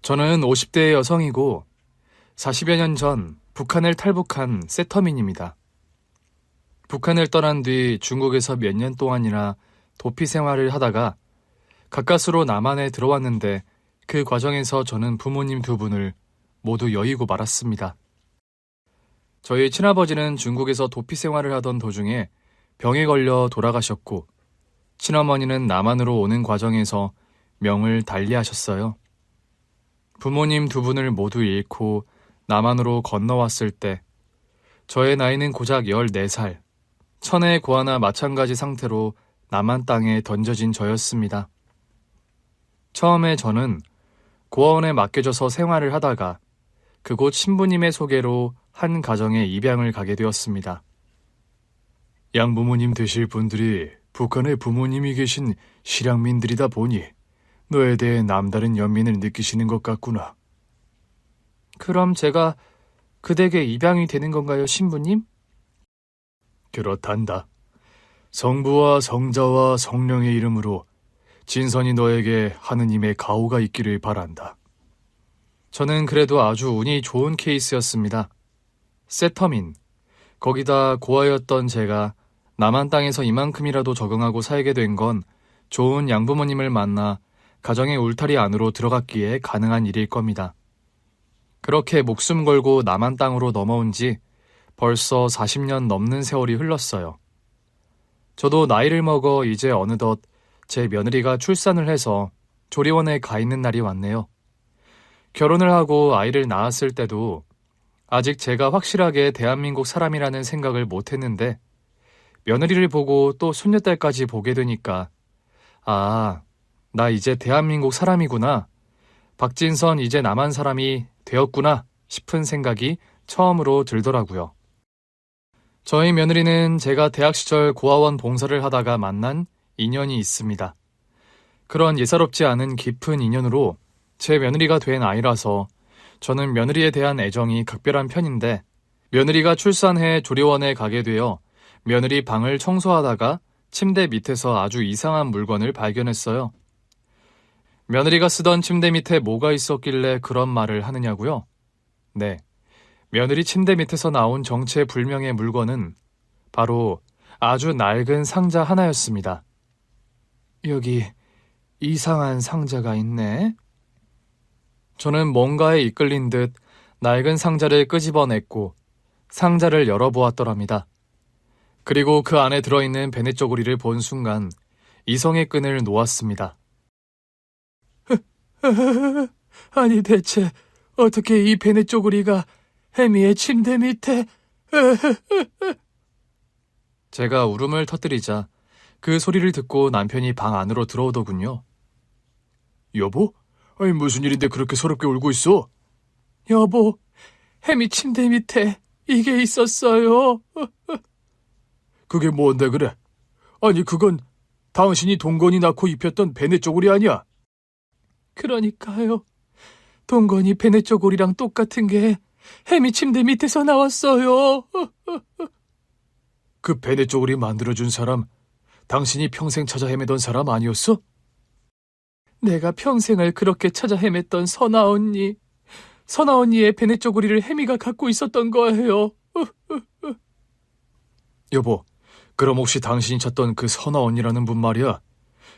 저는 50대의 여성이고 40여 년 전 북한을 탈북한 세터민입니다. 북한을 떠난 뒤 중국에서 몇 년 동안이나 도피 생활을 하다가 가까스로 남한에 들어왔는데 그 과정에서 저는 부모님 두 분을 모두 여의고 말았습니다. 저희 친아버지는 중국에서 도피 생활을 하던 도중에 병에 걸려 돌아가셨고 친어머니는 남한으로 오는 과정에서 명을 달리하셨어요. 부모님 두 분을 모두 잃고 남한으로 건너왔을 때 저의 나이는 고작 14살, 천의 고아나 마찬가지 상태로 남한 땅에 던져진 저였습니다. 처음에 저는 고아원에 맡겨져서 생활을 하다가 그곳 신부님의 소개로 한 가정에 입양을 가게 되었습니다. 양부모님 되실 분들이 북한에 부모님이 계신 실향민들이다 보니 너에 대해 남다른 연민을 느끼시는 것 같구나. 그럼 제가 그 댁에 입양이 되는 건가요, 신부님? 그렇단다. 성부와 성자와 성령의 이름으로 진선이 너에게 하느님의 가호가 있기를 바란다. 저는 그래도 아주 운이 좋은 케이스였습니다. 세터민, 거기다 고아였던 제가 남한 땅에서 이만큼이라도 적응하고 살게 된 건 좋은 양부모님을 만나 가정의 울타리 안으로 들어갔기에 가능한 일일 겁니다. 그렇게 목숨 걸고 남한 땅으로 넘어온 지 벌써 40년 넘는 세월이 흘렀어요. 저도 나이를 먹어 이제 어느덧 제 며느리가 출산을 해서 조리원에 가 있는 날이 왔네요. 결혼을 하고 아이를 낳았을 때도 아직 제가 확실하게 대한민국 사람이라는 생각을 못했는데 며느리를 보고 또 손녀딸까지 보게 되니까 나 이제 대한민국 사람이구나. 박진선 이제 남한 사람이 되었구나 싶은 생각이 처음으로 들더라고요. 저희 며느리는 제가 대학 시절 고아원 봉사를 하다가 만난 인연이 있습니다. 그런 예사롭지 않은 깊은 인연으로 제 며느리가 된 아이라서 저는 며느리에 대한 애정이 각별한 편인데 며느리가 출산해 조리원에 가게 되어 며느리 방을 청소하다가 침대 밑에서 아주 이상한 물건을 발견했어요. 며느리가 쓰던 침대 밑에 뭐가 있었길래 그런 말을 하느냐고요? 네, 며느리 침대 밑에서 나온 정체불명의 물건은 바로 아주 낡은 상자 하나였습니다. 여기 이상한 상자가 있네. 저는 뭔가에 이끌린 듯 낡은 상자를 끄집어냈고 상자를 열어보았더랍니다. 그리고 그 안에 들어있는 베네쪼고리를 본 순간 이성의 끈을 놓았습니다. 아니 대체 어떻게 이 베네쪼고리가 혜미의 침대 밑에... 제가 울음을 터뜨리자 그 소리를 듣고 남편이 방 안으로 들어오더군요. 여보? 아니 무슨 일인데 그렇게 서럽게 울고 있어? 여보, 혜미 침대 밑에 이게 있었어요. 그게 뭔데 그래? 아니 그건 당신이 동건이 낳고 입혔던 베네쪼고리 아니야? 그러니까요. 동건이 베네쪼고리랑 똑같은 게 혜미 침대 밑에서 나왔어요. 그 베네쪼고리 만들어준 사람 당신이 평생 찾아 헤매던 사람 아니었어? 내가 평생을 그렇게 찾아 헤맸던 선아 언니의 베네쪼고리를 혜미가 갖고 있었던 거예요. 여보, 그럼 혹시 당신이 찾던 그 선아 언니라는 분 말이야,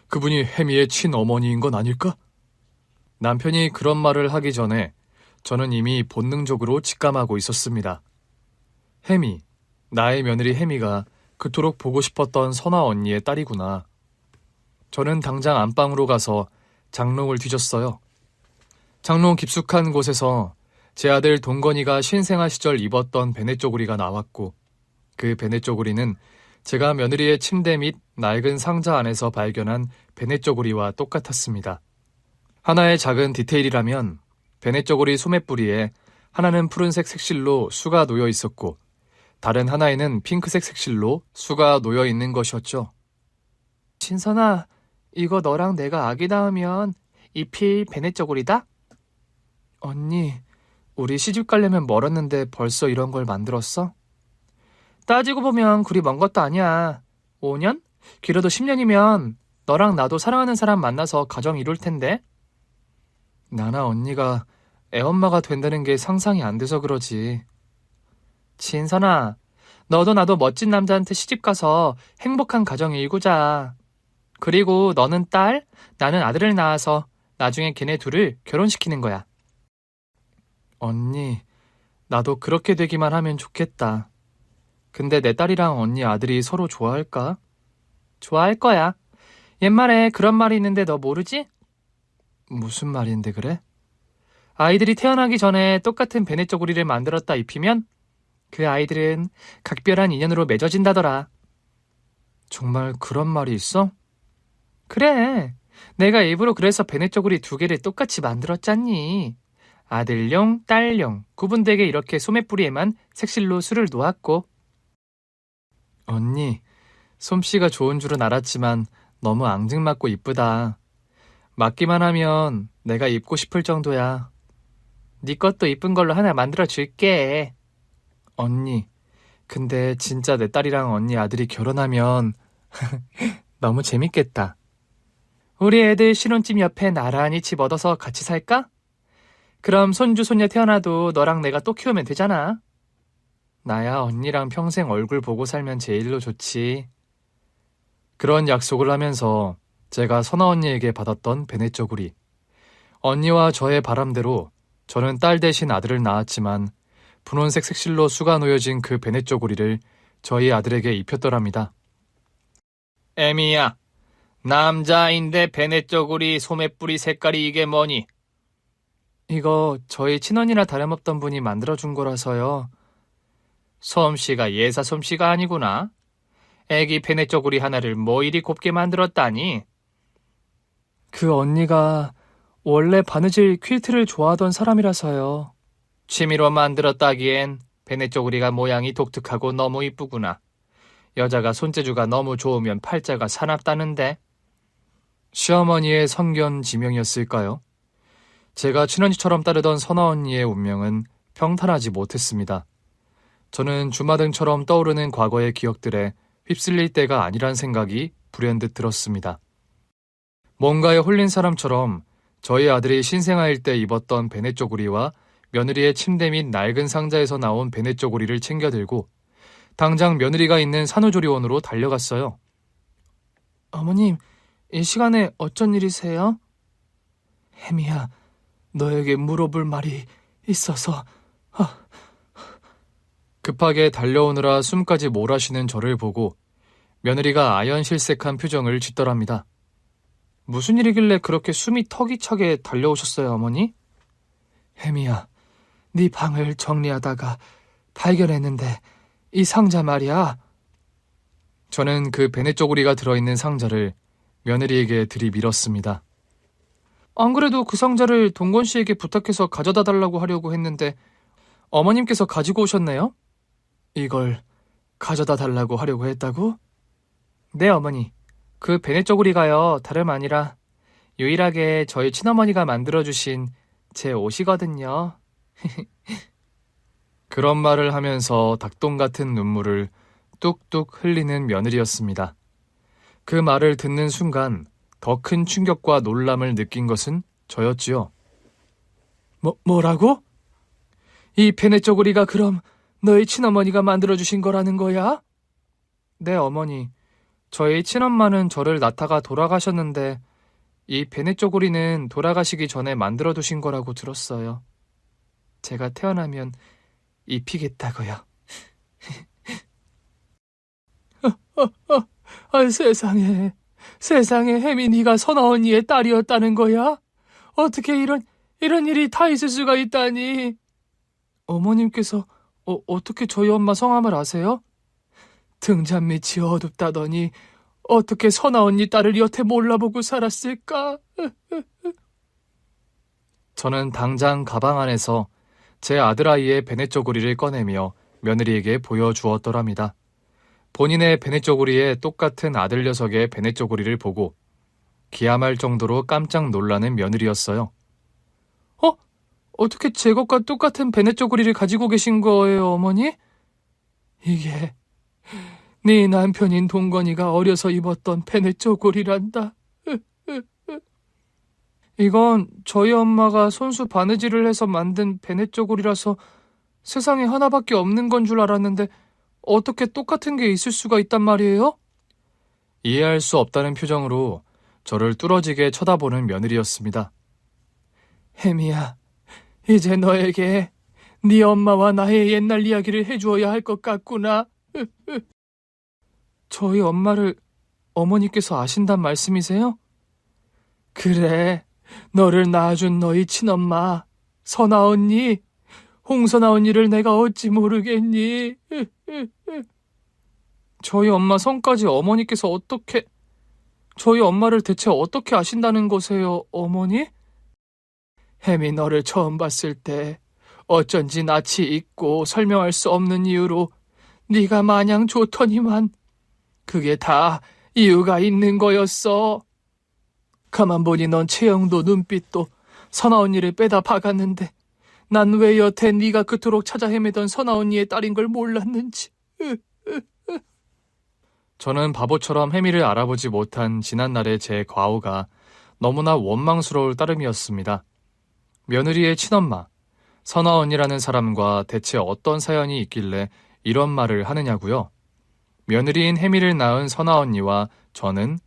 그분이 혜미의 친어머니인 건 아닐까? 남편이 그런 말을 하기 전에 저는 이미 본능적으로 직감하고 있었습니다. 혜미, 나의 며느리 혜미가 그토록 보고 싶었던 선아 언니의 딸이구나. 저는 당장 안방으로 가서 장롱을 뒤졌어요. 장롱 깊숙한 곳에서 제 아들 동건이가 신생아 시절 입었던 베네쪼고리가 나왔고 그 베네쪼고리는 제가 며느리의 침대 및 낡은 상자 안에서 발견한 베네쪼고리와 똑같았습니다. 하나의 작은 디테일이라면 베네쪼고리 소매뿌리에 하나는 푸른색 색실로 수가 놓여 있었고 다른 하나에는 핑크색 색실로 수가 놓여 있는 것이었죠. 진선아, 이거 너랑 내가 아기 낳으면 입힐 베네쪼고리다? 언니, 우리 시집 가려면 멀었는데 벌써 이런 걸 만들었어? 따지고 보면 그리 먼 것도 아니야. 5년? 길어도 10년이면 너랑 나도 사랑하는 사람 만나서 가정 이룰 텐데. 나나 언니가 애엄마가 된다는 게 상상이 안 돼서 그러지. 진선아, 너도 나도 멋진 남자한테 시집가서 행복한 가정 일구자. 그리고 너는 딸, 나는 아들을 낳아서 나중에 걔네 둘을 결혼시키는 거야. 언니, 나도 그렇게 되기만 하면 좋겠다. 근데 내 딸이랑 언니 아들이 서로 좋아할까? 좋아할 거야. 옛말에 그런 말이 있는데 너 모르지? 무슨 말인데 그래? 아이들이 태어나기 전에 똑같은 베네 쪼구리를 만들었다 입히면 그 아이들은 각별한 인연으로 맺어진다더라. 정말 그런 말이 있어? 그래. 내가 일부러 그래서 베네 쪼구리 두 개를 똑같이 만들었잖니. 아들용, 딸용, 구분되게 이렇게 소매뿌리에만 색실로 술을 놓았고. 언니, 솜씨가 좋은 줄은 알았지만 너무 앙증맞고 이쁘다. 맞기만 하면 내가 입고 싶을 정도야. 네 것도 이쁜 걸로 하나 만들어 줄게. 언니, 근데 진짜 내 딸이랑 언니 아들이 결혼하면 너무 재밌겠다. 우리 애들 신혼집 옆에 나란히 집 얻어서 같이 살까? 그럼 손주 손녀 태어나도 너랑 내가 또 키우면 되잖아. 나야 언니랑 평생 얼굴 보고 살면 제일로 좋지. 그런 약속을 하면서 제가 선아 언니에게 받았던 베네 쪼구리. 언니와 저의 바람대로 저는 딸 대신 아들을 낳았지만 분홍색 색실로 수가 놓여진 그 베네 쪼구리를 저희 아들에게 입혔더랍니다. 에미야, 남자인데 베네 쪼구리 소매뿌리 색깔이 이게 뭐니? 이거 저희 친언니나 다름없던 분이 만들어준 거라서요. 솜씨가 예사 솜씨가 아니구나. 애기 베네 쪼구리 하나를 뭐 이리 곱게 만들었다니? 그 언니가 원래 바느질 퀼트를 좋아하던 사람이라서요. 취미로 만들었다기엔 베네 쪼구리가 모양이 독특하고 너무 이쁘구나. 여자가 손재주가 너무 좋으면 팔자가 사납다는데. 시어머니의 선견 지명이었을까요? 제가 친언니처럼 따르던 선아 언니의 운명은 평탄하지 못했습니다. 저는 주마등처럼 떠오르는 과거의 기억들에 휩쓸릴 때가 아니란 생각이 불현듯 들었습니다. 뭔가에 홀린 사람처럼 저희 아들이 신생아일 때 입었던 베네 쪼구리와 며느리의 침대 및 낡은 상자에서 나온 베네 쪼구리를 챙겨들고 당장 며느리가 있는 산후조리원으로 달려갔어요. 어머님, 이 시간에 어쩐 일이세요? 혜미야, 너에게 물어볼 말이 있어서. 급하게 달려오느라 숨까지 몰아쉬는 저를 보고 며느리가 아연실색한 표정을 짓더랍니다. 무슨 일이길래 그렇게 숨이 턱이 차게 달려오셨어요, 어머니? 혜미야, 네 방을 정리하다가 발견했는데 이 상자 말이야. 저는 그 베네 쪼구리가 들어있는 상자를 며느리에게 들이밀었습니다. 안 그래도 그 상자를 동건 씨에게 부탁해서 가져다 달라고 하려고 했는데 어머님께서 가지고 오셨네요? 이걸 가져다 달라고 하려고 했다고? 네, 어머니. 그 베네 쪼구리가요, 다름 아니라 유일하게 저희 친어머니가 만들어주신 제 옷이거든요. 그런 말을 하면서 닭똥 같은 눈물을 뚝뚝 흘리는 며느리였습니다. 그 말을 듣는 순간 더 큰 충격과 놀람을 느낀 것은 저였지요. 뭐라고? 이 베네 쪼구리가 그럼 너희 친어머니가 만들어주신 거라는 거야? 네, 어머니. 저희 친엄마는 저를 낳다가 돌아가셨는데 이 베네 쪼구리는 돌아가시기 전에 만들어두신 거라고 들었어요. 제가 태어나면 입히겠다고요. 세상에 혜민이가 선아 언니의 딸이었다는 거야? 어떻게 이런 일이 다 있을 수가 있다니? 어머님께서 어떻게 저희 엄마 성함을 아세요? 등잔 밑이 어둡다더니 어떻게 선아 언니 딸을 여태 몰라보고 살았을까? 저는 당장 가방 안에서 제 아들아이의 베네 쪼구리를 꺼내며 며느리에게 보여주었더랍니다. 본인의 베네 쪼구리에 똑같은 아들 녀석의 베네 쪼구리를 보고 기함할 정도로 깜짝 놀라는 며느리였어요. 어떻게 제 것과 똑같은 베네 쪼구리를 가지고 계신 거예요, 어머니? 이게 네 남편인 동건이가 어려서 입었던 베네 쪼구리란다. 이건 저희 엄마가 손수 바느질을 해서 만든 베네쪼고리라서 세상에 하나밖에 없는 건 줄 알았는데 어떻게 똑같은 게 있을 수가 있단 말이에요? 이해할 수 없다는 표정으로 저를 뚫어지게 쳐다보는 며느리였습니다. 혜미야, 이제 너에게 네 엄마와 나의 옛날 이야기를 해주어야 할 것 같구나. 저희 엄마를 어머니께서 아신단 말씀이세요? 그래, 너를 낳아준 너희 친엄마, 선아 언니, 홍선아 언니를 내가 어찌 모르겠니? 저희 엄마 성까지 어머니께서 저희 엄마를 대체 어떻게 아신다는 거세요, 어머니? 혜미 너를 처음 봤을 때 어쩐지 낯이 익고 설명할 수 없는 이유로 네가 마냥 좋더니만 그게 다 이유가 있는 거였어. 가만 보니 넌 체형도 눈빛도 선아 언니를 빼다 박았는데 난 왜 여태 네가 그토록 찾아 헤매던 선아 언니의 딸인 걸 몰랐는지. 저는 바보처럼 혜미를 알아보지 못한 지난날의 제 과오가 너무나 원망스러울 따름이었습니다. 며느리의 친엄마, 선아 언니라는 사람과 대체 어떤 사연이 있길래 이런 말을 하느냐고요? 며느리인 혜미를 낳은 선아 언니와 저는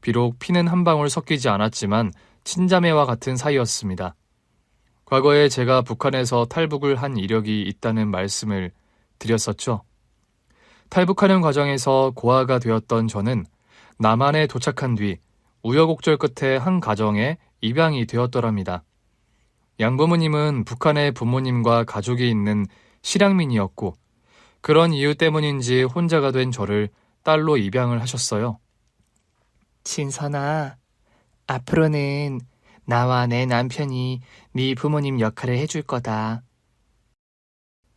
비록 피는 한 방울 섞이지 않았지만 친자매와 같은 사이였습니다. 과거에 제가 북한에서 탈북을 한 이력이 있다는 말씀을 드렸었죠. 탈북하는 과정에서 고아가 되었던 저는 남한에 도착한 뒤 우여곡절 끝에 한 가정에 입양이 되었더랍니다. 양부모님은 북한의 부모님과 가족이 있는 실향민이었고 그런 이유 때문인지 혼자가 된 저를 딸로 입양을 하셨어요. 진선아, 앞으로는 나와 내 남편이 네 부모님 역할을 해줄 거다.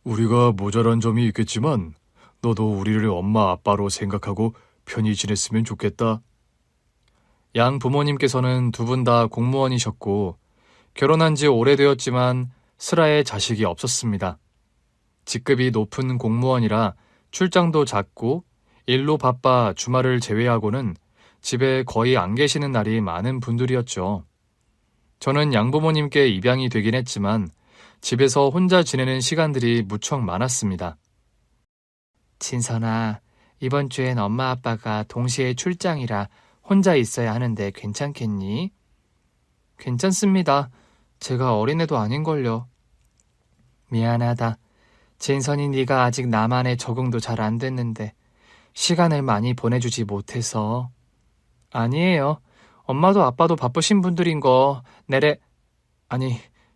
우리가 모자란 점이 있겠지만 너도 우리를 엄마 아빠로 생각하고 편히 지냈으면 좋겠다. 양 부모님께서는 두 분 다 공무원이셨고 결혼한 지 오래되었지만 슬아에 자식이 없었습니다. 직급이 높은 공무원이라 출장도 잦고 일로 바빠 주말을 제외하고는 집에 거의 안 계시는 날이 많은 분들이었죠. 저는 양부모님께 입양이 되긴 했지만 집에서 혼자 지내는 시간들이 무척 많았습니다. 진선아, 이번 주엔 엄마 아빠가 동시에 출장이라 혼자 있어야 하는데 괜찮겠니? 괜찮습니다. 제가 어린애도 아닌걸요. 미안하다. 진선이 네가 아직 나만의 적응도 잘 안 됐는데 시간을 많이 보내주지 못해서. 아니에요. 엄마도 아빠도 바쁘신 분들인 거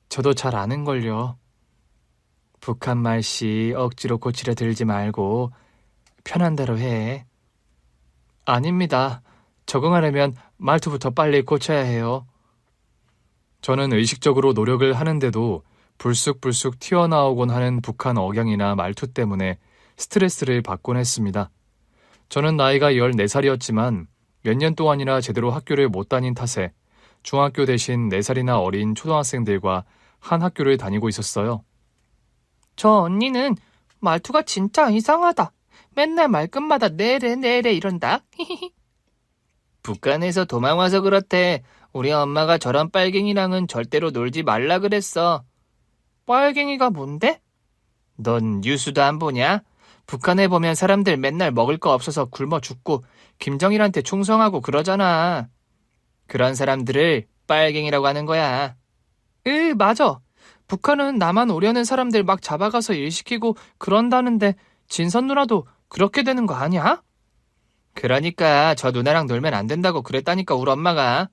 저도 잘 아는걸요. 북한 말씨 억지로 고치려 들지 말고 편한 대로 해. 아닙니다. 적응하려면 말투부터 빨리 고쳐야 해요. 저는 의식적으로 노력을 하는데도 불쑥불쑥 튀어나오곤 하는 북한 억양이나 말투 때문에 스트레스를 받곤 했습니다. 저는 나이가 14살이었지만 몇 년 동안이나 제대로 학교를 못 다닌 탓에 중학교 대신 4살이나 어린 초등학생들과 한 학교를 다니고 있었어요. 저 언니는 말투가 진짜 이상하다. 맨날 말끝마다 내래 이런다. 북한에서 도망 와서 그렇대. 우리 엄마가 저런 빨갱이랑은 절대로 놀지 말라 그랬어. 빨갱이가 뭔데? 넌 뉴스도 안 보냐? 북한에 보면 사람들 맨날 먹을 거 없어서 굶어 죽고 김정일한테 충성하고 그러잖아. 그런 사람들을 빨갱이라고 하는 거야. 맞아. 북한은 나만 오려는 사람들 막 잡아가서 일 시키고 그런다는데 진선 누나도 그렇게 되는 거 아니야? 그러니까 저 누나랑 놀면 안 된다고 그랬다니까 우리 엄마가.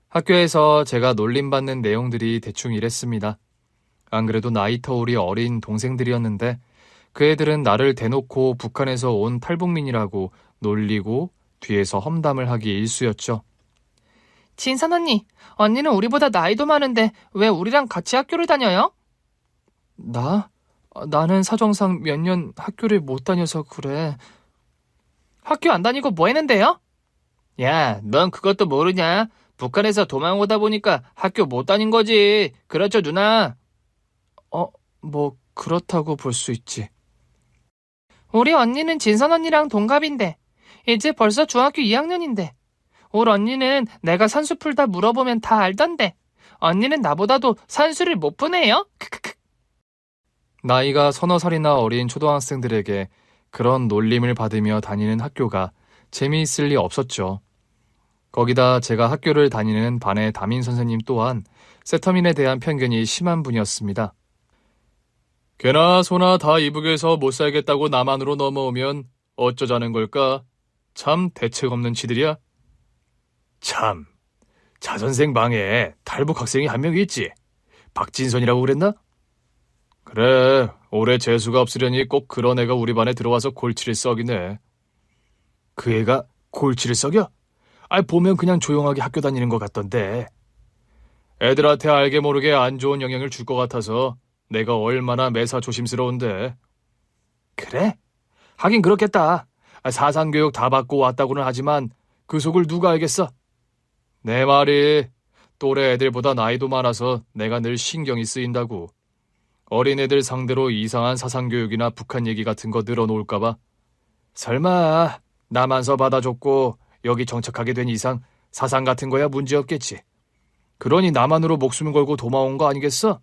학교에서 제가 놀림받는 내용들이 대충 이랬습니다. 안 그래도 나이 터울이 어린 동생들이었는데 그 애들은 나를 대놓고 북한에서 온 탈북민이라고 놀리고 뒤에서 험담을 하기 일쑤였죠. 진선 언니는 우리보다 나이도 많은데 왜 우리랑 같이 학교를 다녀요? 나는 사정상 몇 년 학교를 못 다녀서 그래. 학교 안 다니고 뭐 했는데요? 야, 넌 그것도 모르냐? 북한에서 도망 오다 보니까 학교 못 다닌 거지. 그렇죠, 누나? 뭐 그렇다고 볼 수 있지. 우리 언니는 진선 언니랑 동갑인데 이제 벌써 중학교 2학년인데 올 언니는 내가 산수 풀다 물어보면 다 알던데. 언니는 나보다도 산수를 못 푸네요. 크크크. 나이가 서너 살이나 어린 초등학생들에게 그런 놀림을 받으며 다니는 학교가 재미있을 리 없었죠. 거기다 제가 학교를 다니는 반의 담임 선생님 또한 세터민에 대한 편견이 심한 분이었습니다. 개나 소나 다 이북에서 못 살겠다고 남한으로 넘어오면 어쩌자는 걸까? 참 대책 없는 치들이야. 참, 자선생 방에 탈북 학생이 한 명 있지. 박진선이라고 그랬나? 그래, 올해 재수가 없으려니 꼭 그런 애가 우리 반에 들어와서 골치를 썩이네. 그 애가 골치를 썩여? 보면 그냥 조용하게 학교 다니는 것 같던데. 애들한테 알게 모르게 안 좋은 영향을 줄 것 같아서 내가 얼마나 매사 조심스러운데. 그래? 하긴 그렇겠다. 사상교육 다 받고 왔다고는 하지만 그 속을 누가 알겠어? 내 말이 또래 애들보다 나이도 많아서 내가 늘 신경이 쓰인다고. 어린애들 상대로 이상한 사상교육이나 북한 얘기 같은 거 늘어놓을까봐. 설마 남한서 받아줬고 여기 정착하게 된 이상 사상 같은 거야 문제없겠지. 그러니 남한으로 목숨을 걸고 도망온 거 아니겠어?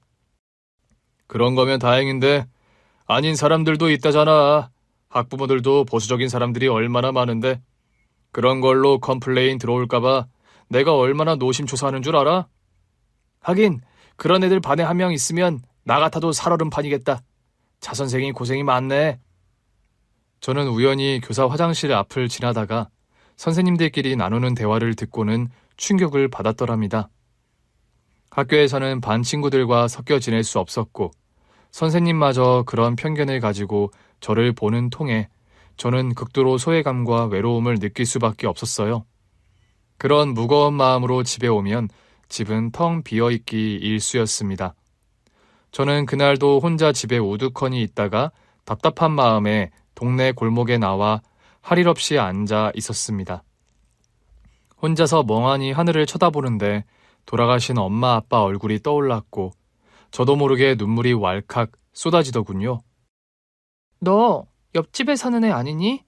그런 거면 다행인데 아닌 사람들도 있다잖아. 학부모들도 보수적인 사람들이 얼마나 많은데 그런 걸로 컴플레인 들어올까봐 내가 얼마나 노심초사하는 줄 알아? 하긴 그런 애들 반에 한 명 있으면 나 같아도 살얼음판이겠다. 차 선생이 고생이 많네. 저는 우연히 교사 화장실 앞을 지나다가 선생님들끼리 나누는 대화를 듣고는 충격을 받았더랍니다. 학교에서는 반 친구들과 섞여 지낼 수 없었고 선생님마저 그런 편견을 가지고 저를 보는 통에 저는 극도로 소외감과 외로움을 느낄 수밖에 없었어요. 그런 무거운 마음으로 집에 오면 집은 텅 비어있기 일쑤였습니다. 저는 그날도 혼자 집에 우두커니 있다가 답답한 마음에 동네 골목에 나와 할 일 없이 앉아 있었습니다. 혼자서 멍하니 하늘을 쳐다보는데 돌아가신 엄마 아빠 얼굴이 떠올랐고 저도 모르게 눈물이 왈칵 쏟아지더군요. 너 옆집에 사는 애 아니니?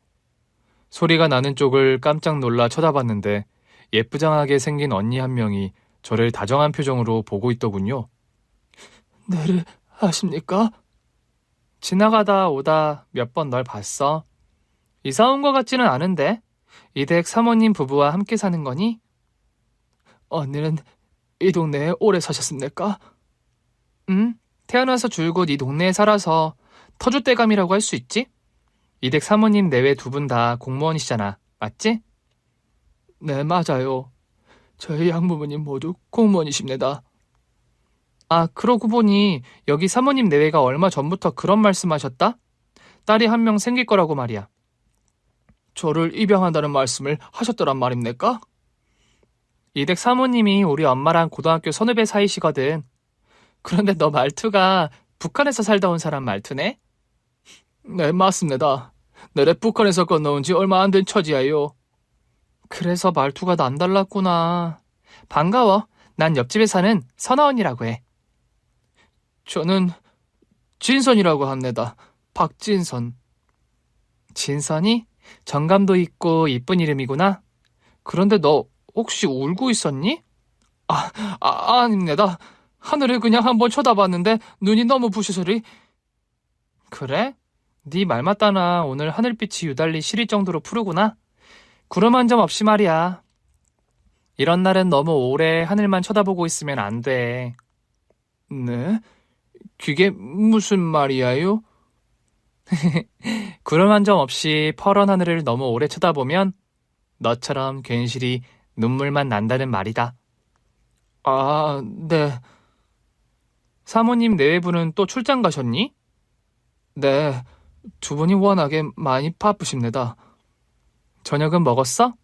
소리가 나는 쪽을 깜짝 놀라 쳐다봤는데 예쁘장하게 생긴 언니 한 명이 저를 다정한 표정으로 보고 있더군요. 네를 아십니까? 지나가다 오다 몇 번 널 봤어. 이사 온 것 같지는 않은데 이댁 사모님 부부와 함께 사는 거니? 언니는 이 동네에 오래 사셨습니까? 응, 태어나서 줄곧 이 동네에 살아서 터줏대감이라고 할 수 있지? 이댁 사모님 내외 두 분 다 공무원이시잖아, 맞지? 네, 맞아요. 저희 양부모님 모두 공무원이십니다. 아, 그러고 보니 여기 사모님 내외가 얼마 전부터 그런 말씀하셨다? 딸이 한 명 생길 거라고 말이야. 저를 입양한다는 말씀을 하셨더란 말입니까? 이댁 사모님이 우리 엄마랑 고등학교 선후배 사이시거든. 그런데 너 말투가 북한에서 살다 온 사람 말투네? 네, 맞습니다. 내래 북한에서 건너온 지 얼마 안 된 처지예요. 그래서 말투가 남달랐구나. 반가워. 난 옆집에 사는 선아 언니라고 해. 저는 진선이라고 합니다. 박진선. 진선이? 정감도 있고 이쁜 이름이구나. 그런데 너 혹시 울고 있었니? 아닙니다. 하늘을 그냥 한번 쳐다봤는데 눈이 너무 부시소리. 그래? 네 말 맞다나 오늘 하늘빛이 유달리 시릴 정도로 푸르구나. 구름 한 점 없이 말이야. 이런 날은 너무 오래 하늘만 쳐다보고 있으면 안 돼. 네? 그게 무슨 말이야요? 구름 한 점 없이 퍼런 하늘을 너무 오래 쳐다보면 너처럼 괜시리 눈물만 난다는 말이다. 아, 네. 사모님 내외분은 또 출장 가셨니? 네, 두 분이 워낙에 많이 바쁘십니다. 저녁은 먹었어?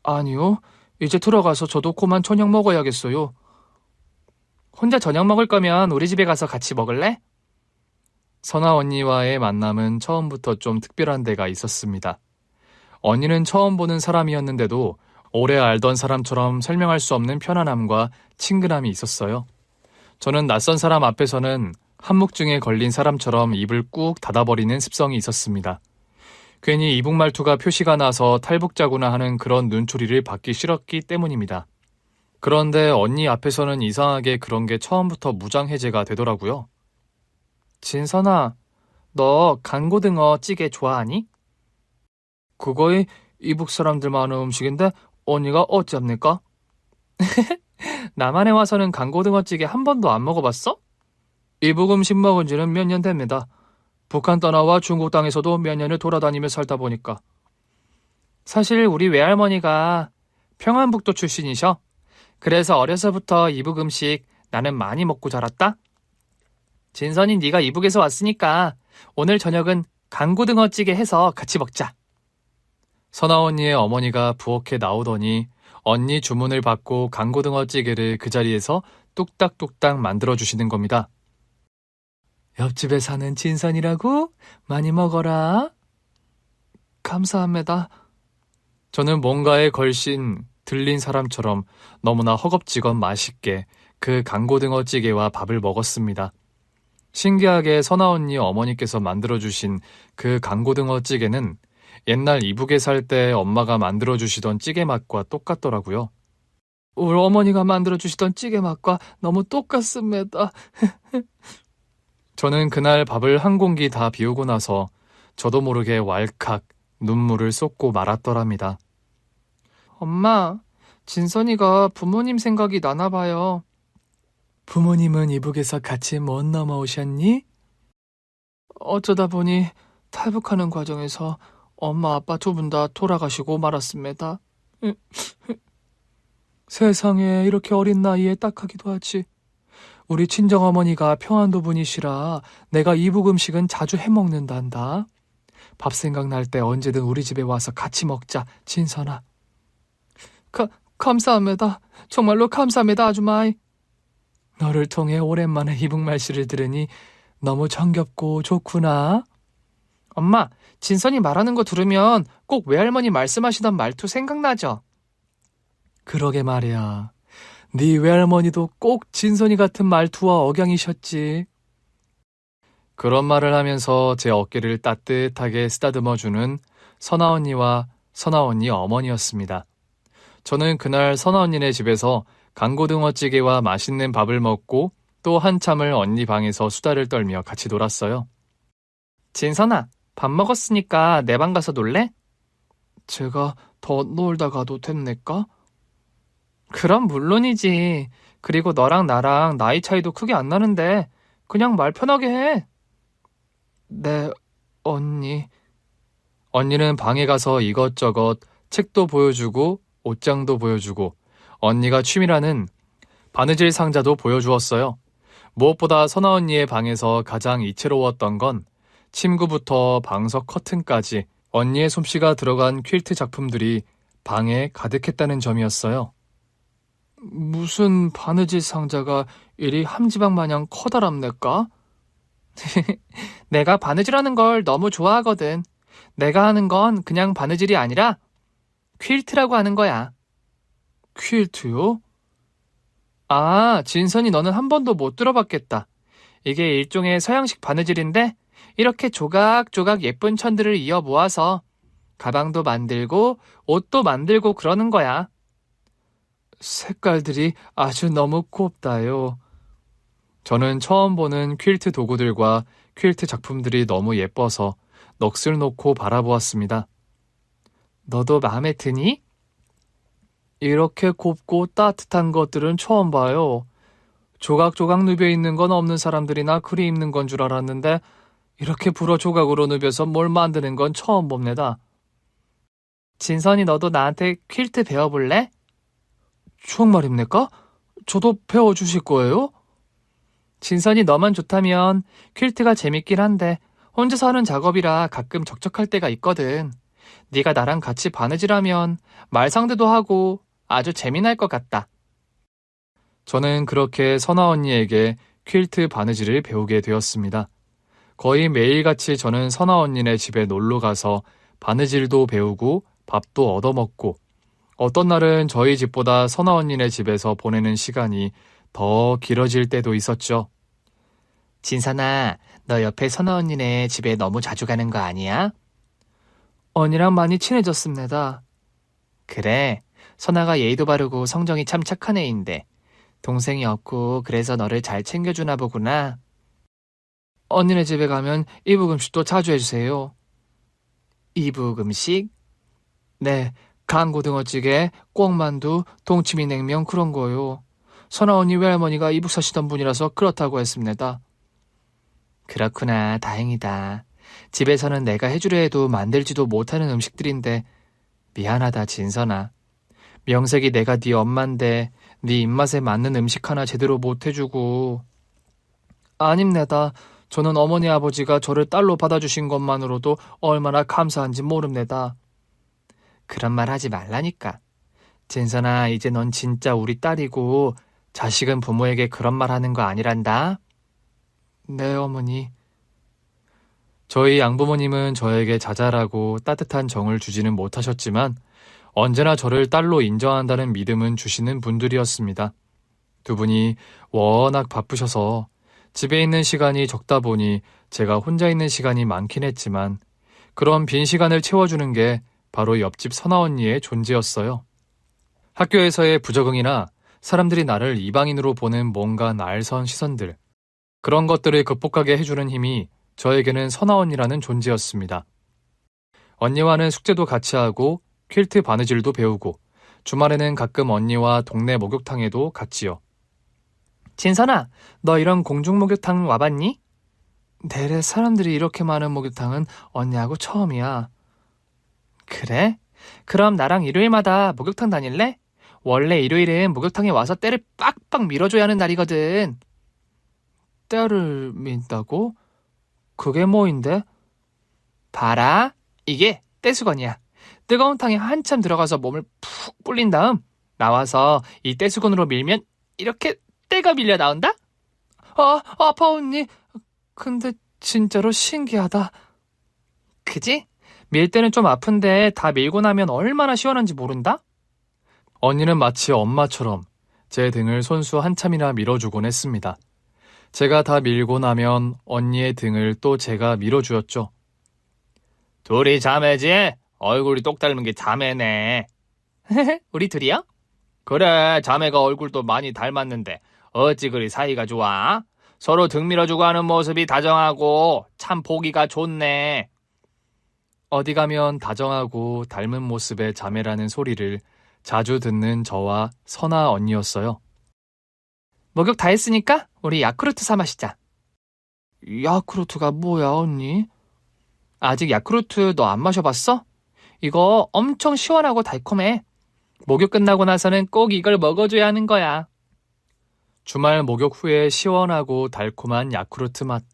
아니요, 이제 들어가서 저도 그만 저녁 먹어야겠어요. 혼자 저녁 먹을 거면 우리 집에 가서 같이 먹을래? 선아 언니와의 만남은 처음부터 좀 특별한 데가 있었습니다. 언니는 처음 보는 사람이었는데도 오래 알던 사람처럼 설명할 수 없는 편안함과 친근함이 있었어요. 저는 낯선 사람 앞에서는 한묵증에 걸린 사람처럼 입을 꾹 닫아버리는 습성이 있었습니다. 괜히 이북 말투가 표시가 나서 탈북자구나 하는 그런 눈초리를 받기 싫었기 때문입니다. 그런데 언니 앞에서는 이상하게 그런 게 처음부터 무장해제가 되더라고요. 진선아, 너 간고등어 찌개 좋아하니? 그거이 이북 사람들만 하는 음식인데 언니가 어찌합니까? 남한에 와서는 간고등어 찌개 한 번도 안 먹어봤어? 이북 음식 먹은 지는 몇 년 됩니다. 북한 떠나와 중국 땅에서도 몇 년을 돌아다니며 살다 보니까. 사실 우리 외할머니가 평안북도 출신이셔. 그래서 어려서부터 이북 음식 나는 많이 먹고 자랐다. 진선이 네가 이북에서 왔으니까 오늘 저녁은 간고등어 찌개 해서 같이 먹자. 선아 언니의 어머니가 부엌에 나오더니 언니 주문을 받고 간고등어 찌개를 그 자리에서 뚝딱뚝딱 만들어주시는 겁니다. 옆집에 사는 진선이라고? 많이 먹어라. 감사합니다. 저는 뭔가에 걸신 들린 사람처럼 너무나 허겁지겁 맛있게 그 간고등어 찌개와 밥을 먹었습니다. 신기하게 선아 언니 어머니께서 만들어주신 그 간고등어 찌개는 옛날 이북에 살 때 엄마가 만들어주시던 찌개 맛과 똑같더라고요. 우리 어머니가 만들어주시던 찌개 맛과 너무 똑같습니다. 저는 그날 밥을 한 공기 다 비우고 나서 저도 모르게 왈칵 눈물을 쏟고 말았더랍니다. 엄마, 진선이가 부모님 생각이 나나 봐요. 부모님은 이북에서 같이 못 넘어오셨니? 어쩌다 보니 탈북하는 과정에서 엄마 아빠 두 분 다 돌아가시고 말았습니다. 세상에 이렇게 어린 나이에 딱하기도 하지. 우리 친정어머니가 평안도 분이시라 내가 이북 음식은 자주 해먹는단다. 밥 생각날 때 언제든 우리 집에 와서 같이 먹자, 진선아. 감사합니다. 정말로 감사합니다, 아주마이. 너를 통해 오랜만에 이북 말씨를 들으니 너무 정겹고 좋구나. 엄마, 진선이 말하는 거 들으면 꼭 외할머니 말씀하시던 말투 생각나죠? 그러게 말이야. 네 외할머니도 꼭 진선이 같은 말투와 억양이셨지. 그런 말을 하면서 제 어깨를 따뜻하게 쓰다듬어주는 선아 언니와 선아 언니 어머니였습니다. 저는 그날 선아 언니네 집에서 간고등어 찌개와 맛있는 밥을 먹고 또 한참을 언니 방에서 수다를 떨며 같이 놀았어요. 진선아, 밥 먹었으니까 내 방 가서 놀래? 제가 더 놀다 가도 됩니까? 그럼 물론이지. 그리고 너랑 나랑 나이 차이도 크게 안 나는데 그냥 말 편하게 해. 네, 언니. 언니는 방에 가서 이것저것 책도 보여주고 옷장도 보여주고 언니가 취미라는 바느질 상자도 보여주었어요. 무엇보다 선아 언니의 방에서 가장 이채로웠던 건 침구부터 방석 커튼까지 언니의 솜씨가 들어간 퀼트 작품들이 방에 가득했다는 점이었어요. 무슨 바느질 상자가 이리 함지방 마냥 커다랍니까? 내가 바느질하는 걸 너무 좋아하거든. 내가 하는 건 그냥 바느질이 아니라 퀼트라고 하는 거야. 퀼트요? 아, 진선이 너는 한 번도 못 들어봤겠다. 이게 일종의 서양식 바느질인데 이렇게 조각조각 예쁜 천들을 이어 모아서 가방도 만들고 옷도 만들고 그러는 거야. 색깔들이 아주 너무 곱다요. 저는 처음 보는 퀼트 도구들과 퀼트 작품들이 너무 예뻐서 넋을 놓고 바라보았습니다. 너도 마음에 드니? 이렇게 곱고 따뜻한 것들은 처음 봐요. 조각조각 누벼 있는 건 없는 사람들이나 그리 입는 건 줄 알았는데 이렇게 불어 조각으로 누벼서 뭘 만드는 건 처음 봅니다. 진선이 너도 나한테 퀼트 배워볼래? 정말입니까? 저도 배워주실 거예요? 진선이 너만 좋다면 퀼트가 재밌긴 한데 혼자서 하는 작업이라 가끔 적적할 때가 있거든. 네가 나랑 같이 바느질하면 말상대도 하고 아주 재미날 것 같다. 저는 그렇게 선아 언니에게 퀼트 바느질을 배우게 되었습니다. 거의 매일같이 저는 선아 언니네 집에 놀러 가서 바느질도 배우고 밥도 얻어먹고 어떤 날은 저희 집보다 선아 언니네 집에서 보내는 시간이 더 길어질 때도 있었죠. 진선아, 너 옆에 선아 언니네 집에 너무 자주 가는 거 아니야? 언니랑 많이 친해졌습니다. 그래, 선아가 예의도 바르고 성정이 참 착한 애인데 동생이 없고 그래서 너를 잘 챙겨주나 보구나. 언니네 집에 가면 이북 음식도 자주 해주세요. 이북 음식? 네, 간고등어찌개, 꿩만두, 동치미냉면 그런 거요. 선아 언니 외할머니가 이북 사시던 분이라서 그렇다고 했습니다. 그렇구나, 다행이다. 집에서는 내가 해주려 해도 만들지도 못하는 음식들인데 미안하다, 진선아. 명색이 내가 네 엄만데 네 입맛에 맞는 음식 하나 제대로 못 해주고. 아닙니다. 저는 어머니 아버지가 저를 딸로 받아주신 것만으로도 얼마나 감사한지 모릅니다. 그런 말 하지 말라니까. 진선아, 이제 넌 진짜 우리 딸이고 자식은 부모에게 그런 말 하는 거 아니란다. 네, 어머니. 저희 양부모님은 저에게 자잘하고 따뜻한 정을 주지는 못하셨지만 언제나 저를 딸로 인정한다는 믿음은 주시는 분들이었습니다. 두 분이 워낙 바쁘셔서 집에 있는 시간이 적다 보니 제가 혼자 있는 시간이 많긴 했지만 그런 빈 시간을 채워주는 게 바로 옆집 선아 언니의 존재였어요. 학교에서의 부적응이나 사람들이 나를 이방인으로 보는 뭔가 날선 시선들, 그런 것들을 극복하게 해주는 힘이 저에게는 선아 언니라는 존재였습니다. 언니와는 숙제도 같이 하고 퀼트 바느질도 배우고 주말에는 가끔 언니와 동네 목욕탕에도 갔지요. 진선아, 너 이런 공중 목욕탕 와봤니? 내래 사람들이 이렇게 많은 목욕탕은 언니하고 처음이야. 그래? 그럼 나랑 일요일마다 목욕탕 다닐래? 원래 일요일은 목욕탕에 와서 때를 빡빡 밀어줘야 하는 날이거든. 때를 민다고? 그게 뭐인데? 봐라, 이게 떼수건이야. 뜨거운 탕에 한참 들어가서 몸을 푹 불린 다음 나와서 이 떼수건으로 밀면 이렇게 때가 밀려 나온다? 아파 언니. 근데 진짜로 신기하다. 그지? 밀 때는 좀 아픈데 다 밀고 나면 얼마나 시원한지 모른다? 언니는 마치 엄마처럼 제 등을 손수 한참이나 밀어주곤 했습니다. 제가 다 밀고 나면 언니의 등을 또 제가 밀어주었죠. 둘이 자매지? 얼굴이 똑 닮은 게 자매네. 우리 둘이요? 그래, 자매가 얼굴도 많이 닮았는데 어찌 그리 사이가 좋아? 서로 등 밀어주고 하는 모습이 다정하고 참 보기가 좋네. 어디 가면 다정하고 닮은 모습의 자매라는 소리를 자주 듣는 저와 선아 언니였어요. 목욕 다 했으니까 우리 야쿠르트 사 마시자. 야쿠르트가 뭐야, 언니? 아직 야쿠르트 너 안 마셔봤어? 이거 엄청 시원하고 달콤해. 목욕 끝나고 나서는 꼭 이걸 먹어줘야 하는 거야. 주말 목욕 후에 시원하고 달콤한 야쿠르트 맛.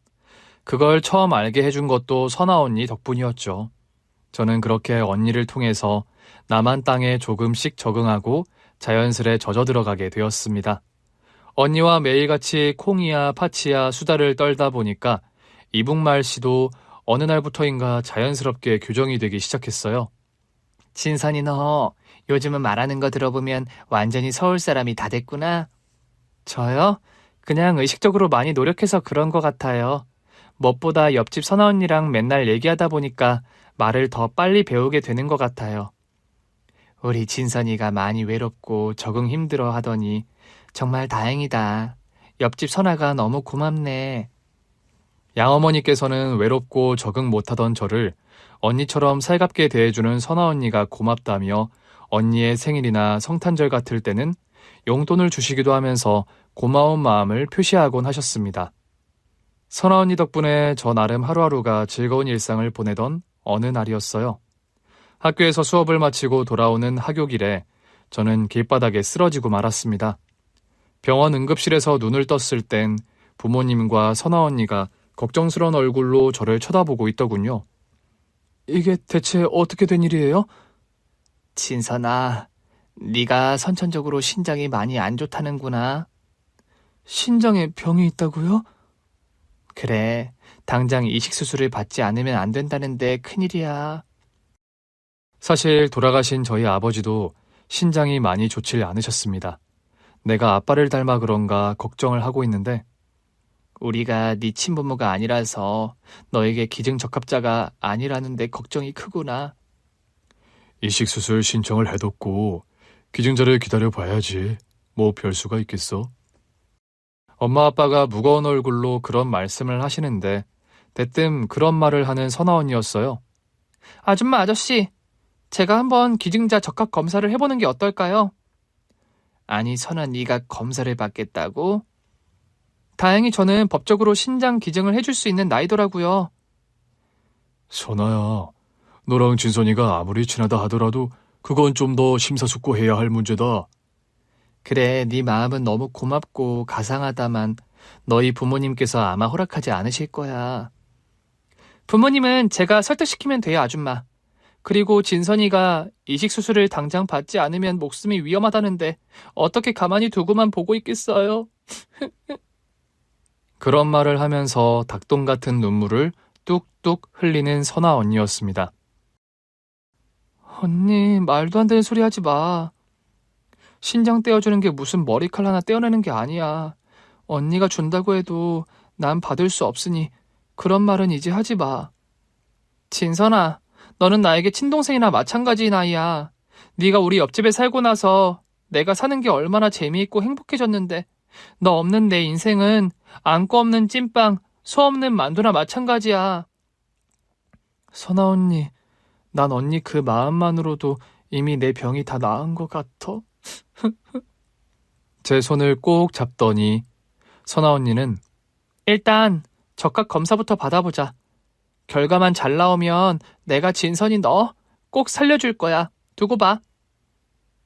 그걸 처음 알게 해준 것도 선아 언니 덕분이었죠. 저는 그렇게 언니를 통해서 남한 땅에 조금씩 적응하고 자연스레 젖어 들어가게 되었습니다. 언니와 매일같이 콩이야 파치야 수다를 떨다 보니까 이북말씨도 어느 날부터인가 자연스럽게 교정이 되기 시작했어요. 진선이 너 요즘은 말하는 거 들어보면 완전히 서울 사람이 다 됐구나. 저요? 그냥 의식적으로 많이 노력해서 그런 것 같아요. 무엇보다 옆집 선아 언니랑 맨날 얘기하다 보니까 말을 더 빨리 배우게 되는 것 같아요. 우리 진선이가 많이 외롭고 적응 힘들어 하더니 정말 다행이다. 옆집 선아가 너무 고맙네. 양어머니께서는 외롭고 적응 못하던 저를 언니처럼 살갑게 대해주는 선아 언니가 고맙다며 언니의 생일이나 성탄절 같을 때는 용돈을 주시기도 하면서 고마운 마음을 표시하곤 하셨습니다. 선아 언니 덕분에 저 나름 하루하루가 즐거운 일상을 보내던 어느 날이었어요. 학교에서 수업을 마치고 돌아오는 하교길에 저는 길바닥에 쓰러지고 말았습니다. 병원 응급실에서 눈을 떴을 땐 부모님과 선아 언니가 걱정스러운 얼굴로 저를 쳐다보고 있더군요. 이게 대체 어떻게 된 일이에요? 진선아, 네가 선천적으로 신장이 많이 안 좋다는구나. 신장에 병이 있다고요? 그래, 당장 이식수술을 받지 않으면 안 된다는데 큰일이야. 사실 돌아가신 저희 아버지도 신장이 많이 좋지 않으셨습니다. 내가 아빠를 닮아 그런가 걱정을 하고 있는데 우리가 네 친부모가 아니라서 너에게 기증적합자가 아니라는데 걱정이 크구나. 이식수술 신청을 해뒀고 기증자를 기다려봐야지. 뭐 별수가 있겠어? 엄마 아빠가 무거운 얼굴로 그런 말씀을 하시는데 대뜸 그런 말을 하는 선아 언니였어요. 아줌마 아저씨, 제가 한번 기증자 적합 검사를 해보는 게 어떨까요? 아니 선아 네가 검사를 받겠다고? 다행히 저는 법적으로 신장 기증을 해줄 수 있는 나이더라고요. 선아야, 너랑 진선이가 아무리 친하다 하더라도 그건 좀 더 심사숙고해야 할 문제다. 그래, 네 마음은 너무 고맙고 가상하다만 너희 부모님께서 아마 허락하지 않으실 거야. 부모님은 제가 설득시키면 돼요, 아줌마. 그리고 진선이가 이식 수술을 당장 받지 않으면 목숨이 위험하다는데 어떻게 가만히 두고만 보고 있겠어요? 그런 말을 하면서 닭똥 같은 눈물을 뚝뚝 흘리는 선아 언니였습니다. 언니, 말도 안 되는 소리 하지 마. 신장 떼어주는 게 무슨 머리칼 하나 떼어내는 게 아니야. 언니가 준다고 해도 난 받을 수 없으니 그런 말은 이제 하지 마. 진선아, 너는 나에게 친동생이나 마찬가지인 아이야. 네가 우리 옆집에 살고 나서 내가 사는 게 얼마나 재미있고 행복해졌는데 너 없는 내 인생은 안고 없는 찐빵, 소 없는 만두나 마찬가지야. 선아 언니, 난 언니 그 마음만으로도 이미 내 병이 다 나은 것 같아. 제 손을 꼭 잡더니 선아 언니는 일단 적합 검사부터 받아보자. 결과만 잘 나오면 내가 진선이 너 꼭 살려줄 거야. 두고 봐.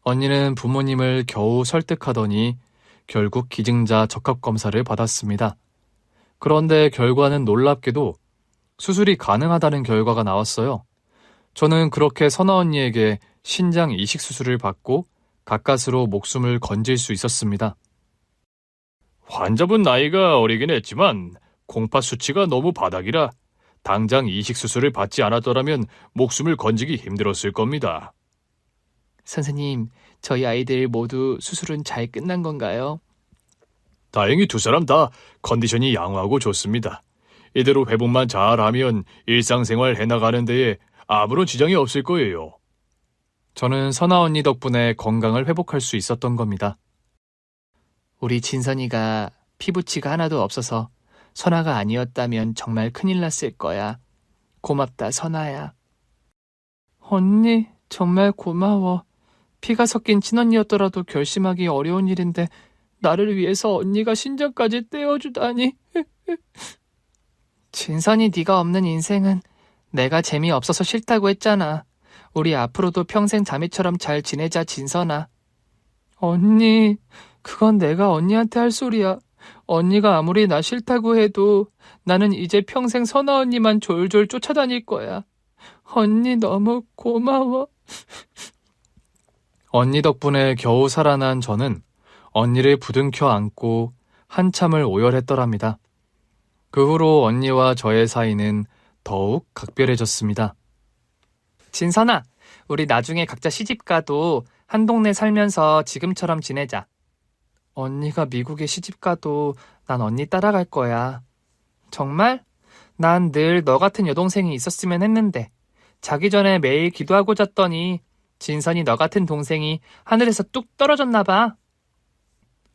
언니는 부모님을 겨우 설득하더니 결국 기증자 적합 검사를 받았습니다. 그런데 결과는 놀랍게도 수술이 가능하다는 결과가 나왔어요. 저는 그렇게 선아 언니에게 신장 이식 수술을 받고 가까스로 목숨을 건질 수 있었습니다. 환자분 나이가 어리긴 했지만 콩팥 수치가 너무 바닥이라 당장 이식 수술을 받지 않았더라면 목숨을 건지기 힘들었을 겁니다. 선생님, 저희 아이들 모두 수술은 잘 끝난 건가요? 다행히 두 사람 다 컨디션이 양호하고 좋습니다. 이대로 회복만 잘하면 일상생활 해나가는 데에 아무런 지장이 없을 거예요. 저는 선아 언니 덕분에 건강을 회복할 수 있었던 겁니다. 우리 진선이가 피부치가 하나도 없어서 선아가 아니었다면 정말 큰일 났을 거야. 고맙다, 선아야. 언니, 정말 고마워. 피가 섞인 친언니였더라도 결심하기 어려운 일인데 나를 위해서 언니가 신장까지 떼어주다니. 진선이 네가 없는 인생은 내가 재미없어서 싫다고 했잖아. 우리 앞으로도 평생 자매처럼 잘 지내자, 진선아. 언니, 그건 내가 언니한테 할 소리야. 언니가 아무리 나 싫다고 해도 나는 이제 평생 선아 언니만 졸졸 쫓아다닐 거야. 언니 너무 고마워. 언니 덕분에 겨우 살아난 저는 언니를 부둥켜 안고 한참을 오열했더랍니다. 그 후로 언니와 저의 사이는 더욱 각별해졌습니다. 진선아, 우리 나중에 각자 시집가도 한 동네 살면서 지금처럼 지내자. 언니가 미국에 시집가도 난 언니 따라갈 거야. 정말? 난 늘 너 같은 여동생이 있었으면 했는데 자기 전에 매일 기도하고 잤더니 진선이 너 같은 동생이 하늘에서 뚝 떨어졌나 봐.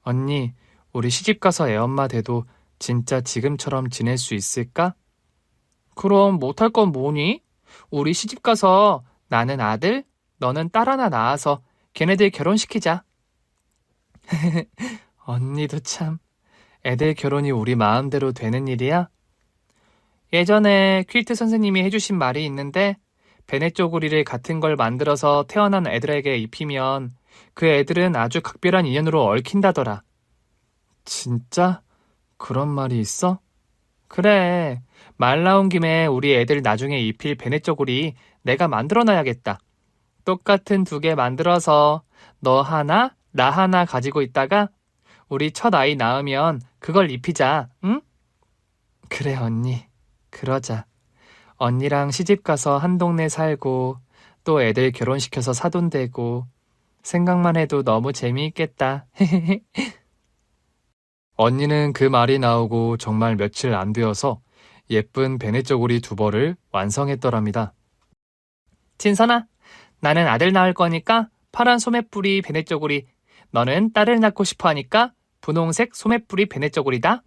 언니, 우리 시집가서 애엄마 돼도 진짜 지금처럼 지낼 수 있을까? 그럼 못할 건 뭐니? 우리 시집가서 나는 아들, 너는 딸 하나 낳아서 걔네들 결혼시키자. 언니도 참, 애들 결혼이 우리 마음대로 되는 일이야? 예전에 퀼트 선생님이 해주신 말이 있는데 베네 쪼고리를 같은 걸 만들어서 태어난 애들에게 입히면 그 애들은 아주 각별한 인연으로 얽힌다더라. 진짜? 그런 말이 있어? 그래, 말 나온 김에 우리 애들 나중에 입힐 베네 쪼고리 내가 만들어놔야겠다. 똑같은 2개 만들어서 너 하나, 나 하나 가지고 있다가 우리 첫 아이 낳으면 그걸 입히자, 응? 그래, 언니. 그러자. 언니랑 시집가서 한 동네 살고 또 애들 결혼시켜서 사돈 되고 생각만 해도 너무 재미있겠다. 언니는 그 말이 나오고 정말 며칠 안 되어서 예쁜 베네 쪼고리 2벌을 완성했더랍니다. 진선아, 나는 아들 낳을 거니까 파란 소매뿌리 베네쪼고리, 너는 딸을 낳고 싶어 하니까 분홍색 소매뿌리 베네쪼고리다.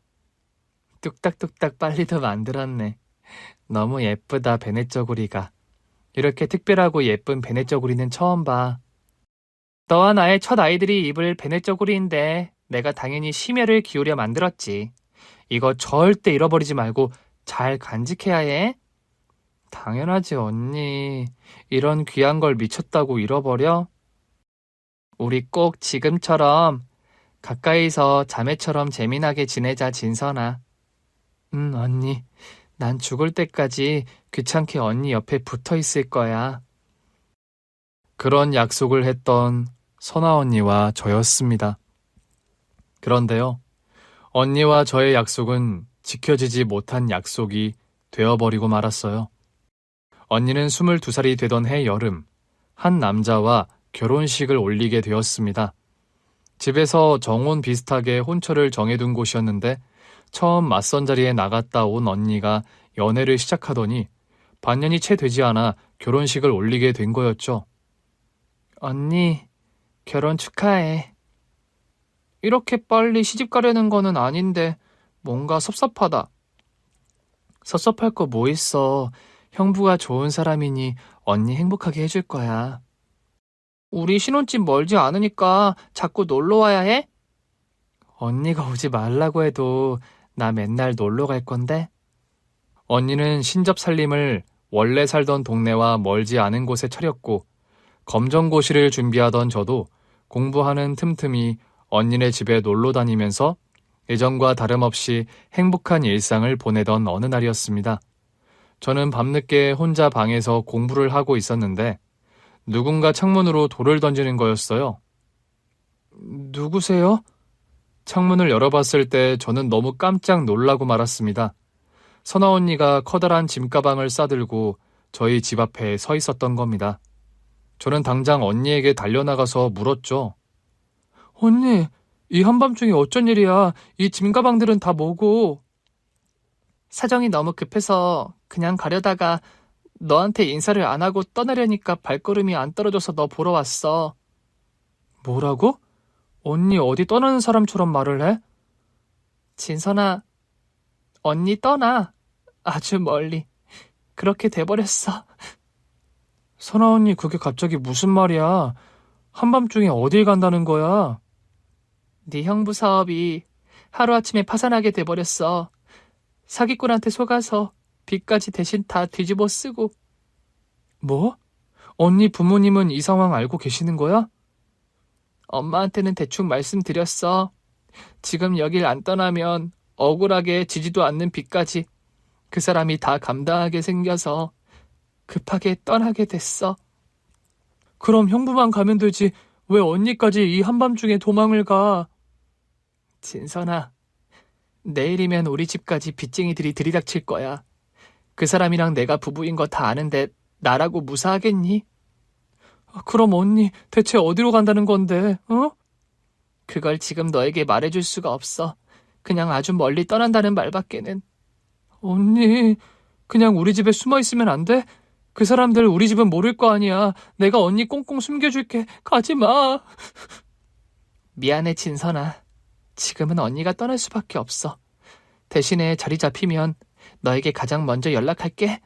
뚝딱뚝딱 빨리도 만들었네. 너무 예쁘다, 베네쪼고리가. 이렇게 특별하고 예쁜 베네쪼고리는 처음 봐. 너와 나의 첫 아이들이 입을 베네쪼고리인데 내가 당연히 심혈을 기울여 만들었지. 이거 절대 잃어버리지 말고 잘 간직해야 해. 당연하지, 언니. 이런 귀한 걸 미쳤다고 잃어버려? 우리 꼭 지금처럼 가까이서 자매처럼 재미나게 지내자, 진선아. 언니. 난 죽을 때까지 귀찮게 언니 옆에 붙어 있을 거야. 그런 약속을 했던 선아 언니와 저였습니다. 그런데요, 언니와 저의 약속은 지켜지지 못한 약속이 되어버리고 말았어요. 언니는 22살이 되던 해 여름, 한 남자와 결혼식을 올리게 되었습니다. 집에서 정혼 비슷하게 혼처를 정해둔 곳이었는데 처음 맞선 자리에 나갔다 온 언니가 연애를 시작하더니 반년이 채 되지 않아 결혼식을 올리게 된 거였죠. 언니, 결혼 축하해. 이렇게 빨리 시집 가려는 거는 아닌데 뭔가 섭섭하다. 섭섭할 거 뭐 있어. 형부가 좋은 사람이니 언니 행복하게 해줄 거야. 우리 신혼집 멀지 않으니까 자꾸 놀러 와야 해? 언니가 오지 말라고 해도 나 맨날 놀러 갈 건데? 언니는 신접살림을 원래 살던 동네와 멀지 않은 곳에 차렸고 검정고시를 준비하던 저도 공부하는 틈틈이 언니네 집에 놀러 다니면서 예전과 다름없이 행복한 일상을 보내던 어느 날이었습니다. 저는 밤늦게 혼자 방에서 공부를 하고 있었는데 누군가 창문으로 돌을 던지는 거였어요. 누구세요? 창문을 열어봤을 때 저는 너무 깜짝 놀라고 말았습니다. 선아 언니가 커다란 짐가방을 싸들고 저희 집 앞에 서 있었던 겁니다. 저는 당장 언니에게 달려나가서 물었죠. 언니, 이 한밤중에 어쩐 일이야? 이 짐가방들은 다 뭐고? 사정이 너무 급해서 그냥 가려다가 너한테 인사를 안 하고 떠나려니까 발걸음이 안 떨어져서 너 보러 왔어. 뭐라고? 언니 어디 떠나는 사람처럼 말을 해? 진선아, 언니 떠나. 아주 멀리. 그렇게 돼버렸어. 선아 언니 그게 갑자기 무슨 말이야? 한밤중에 어딜 간다는 거야? 네 형부 사업이 하루아침에 파산하게 돼버렸어. 사기꾼한테 속아서 빚까지 대신 다 뒤집어 쓰고. 뭐? 언니 부모님은 이 상황 알고 계시는 거야? 엄마한테는 대충 말씀드렸어. 지금 여길 안 떠나면 억울하게 지지도 않는 빚까지 그 사람이 다 감당하게 생겨서 급하게 떠나게 됐어. 그럼 형부만 가면 되지 왜 언니까지 이 한밤중에 도망을 가? 진선아, 내일이면 우리 집까지 빚쟁이들이 들이닥칠 거야. 그 사람이랑 내가 부부인 거 다 아는데 나라고 무사하겠니? 그럼 언니 대체 어디로 간다는 건데, 어? 그걸 지금 너에게 말해줄 수가 없어. 그냥 아주 멀리 떠난다는 말밖에는. 언니, 그냥 우리 집에 숨어 있으면 안 돼? 그 사람들 우리 집은 모를 거 아니야. 내가 언니 꽁꽁 숨겨줄게. 가지 마. 미안해, 진선아. 지금은 언니가 떠날 수밖에 없어. 대신에 자리 잡히면 너에게 가장 먼저 연락할게.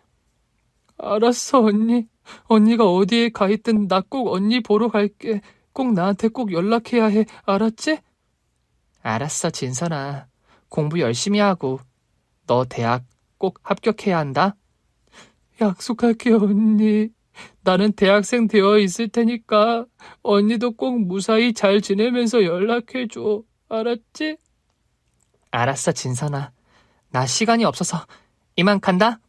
알았어, 언니. 언니가 어디에 가 있든 나 꼭 언니 보러 갈게. 꼭 나한테 꼭 연락해야 해. 알았지? 알았어, 진선아. 공부 열심히 하고 너 대학 꼭 합격해야 한다. 약속할게, 언니. 나는 대학생 되어 있을 테니까 언니도 꼭 무사히 잘 지내면서 연락해줘. 알았지? 알았어, 진선아. 나 시간이 없어서 이만 간다.